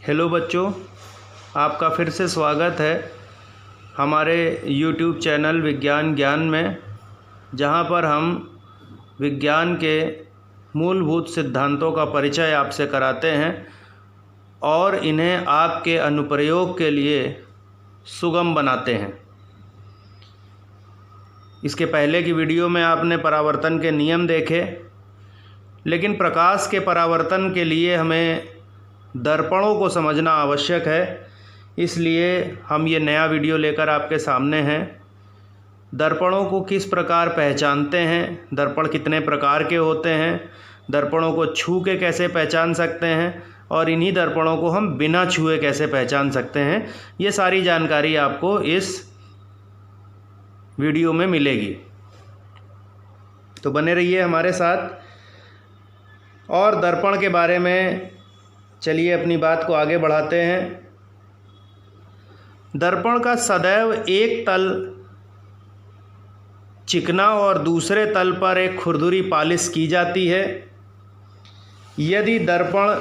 Hello बच्चों, आपका फिर से स्वागत है हमारे YouTube चैनल विज्ञान ज्ञान में, जहां पर हम विज्ञान के मूलभूत सिद्धांतों का परिचय आपसे कराते हैं और इन्हें आपके अनुप्रयोग के लिए सुगम बनाते हैं। इसके पहले की वीडियो में आपने परावर्तन के नियम देखे, लेकिन प्रकाश के परावर्तन के लिए हमें दर्पणों को समझना आवश्यक है। इसलिए हम ये नया वीडियो लेकर आपके सामने हैं। दर्पणों को किस प्रकार पहचानते हैं, दर्पण कितने प्रकार के होते हैं, दर्पणों को छू के कैसे पहचान सकते हैं और इन्हीं दर्पणों को हम बिना छुए कैसे पहचान सकते हैं, ये सारी जानकारी आपको इस वीडियो में मिलेगी। तो बने रहिए हमारे साथ और दर्पण के बारे में चलिए अपनी बात को आगे बढ़ाते हैं। दर्पण का सदैव एक तल चिकना और दूसरे तल पर एक खुरदुरी पालिश की जाती है। यदि दर्पण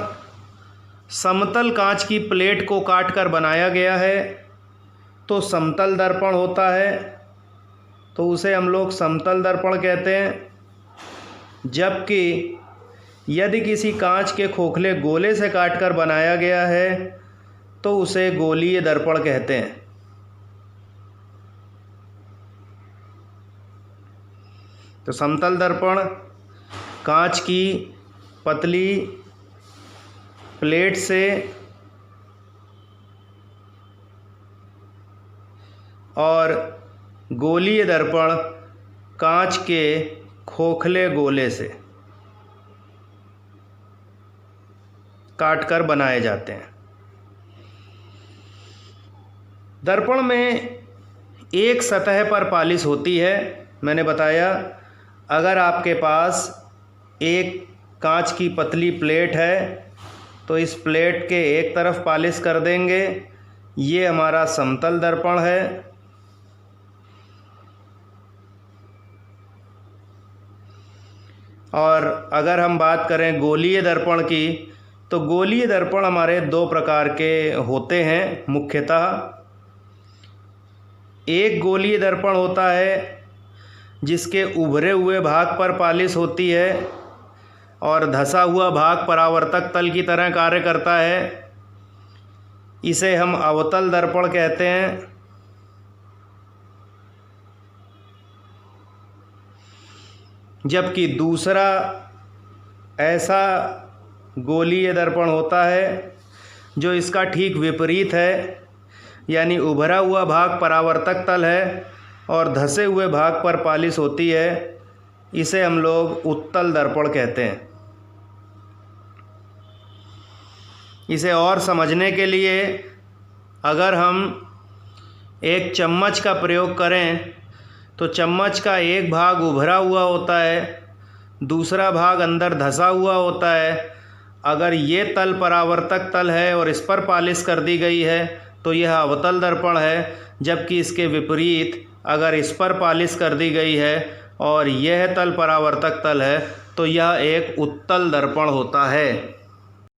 समतल कांच की प्लेट को काटकर बनाया गया है तो समतल दर्पण होता है, तो उसे हम लोग समतल दर्पण कहते हैं। जबकि यदि किसी कांच के खोखले गोले से काटकर बनाया गया है तो उसे गोलीय दर्पण कहते हैं। तो समतल दर्पण कांच की पतली प्लेट से और गोलीय दर्पण कांच के खोखले गोले से काटकर बनाए जाते हैं। दर्पण में एक सतह पर पालिश होती है। मैंने बताया, अगर आपके पास एक कांच की पतली प्लेट है तो इस प्लेट के एक तरफ पालिश कर देंगे, ये हमारा समतल दर्पण है। और अगर हम बात करें गोलीय दर्पण की, तो गोलीय दर्पण हमारे दो प्रकार के होते हैं मुख्यतः। एक गोलीय दर्पण होता है जिसके उभरे हुए भाग पर पालिश होती है और धंसा हुआ भाग परावर्तक तल की तरह कार्य करता है। इसे हम अवतल दर्पण कहते हैं। जबकि दूसरा ऐसा गोलीय दर्पण होता है जो इसका ठीक विपरीत है, यानी उभरा हुआ भाग परावर्तक तल है और धंसे हुए भाग पर पालिश होती है। इसे हम लोग उत्तल दर्पण कहते हैं। इसे और समझने के लिए अगर हम एक चम्मच का प्रयोग करें तो चम्मच का एक भाग उभरा हुआ होता है, दूसरा भाग अंदर धंसा हुआ होता है। अगर ये तल परावर्तक तल है और इस पर पालिश कर दी गई है तो यह अवतल दर्पण है। जबकि इसके विपरीत अगर इस पर पालिश कर दी गई है और यह तल परावर्तक तल है तो यह एक उत्तल दर्पण होता है।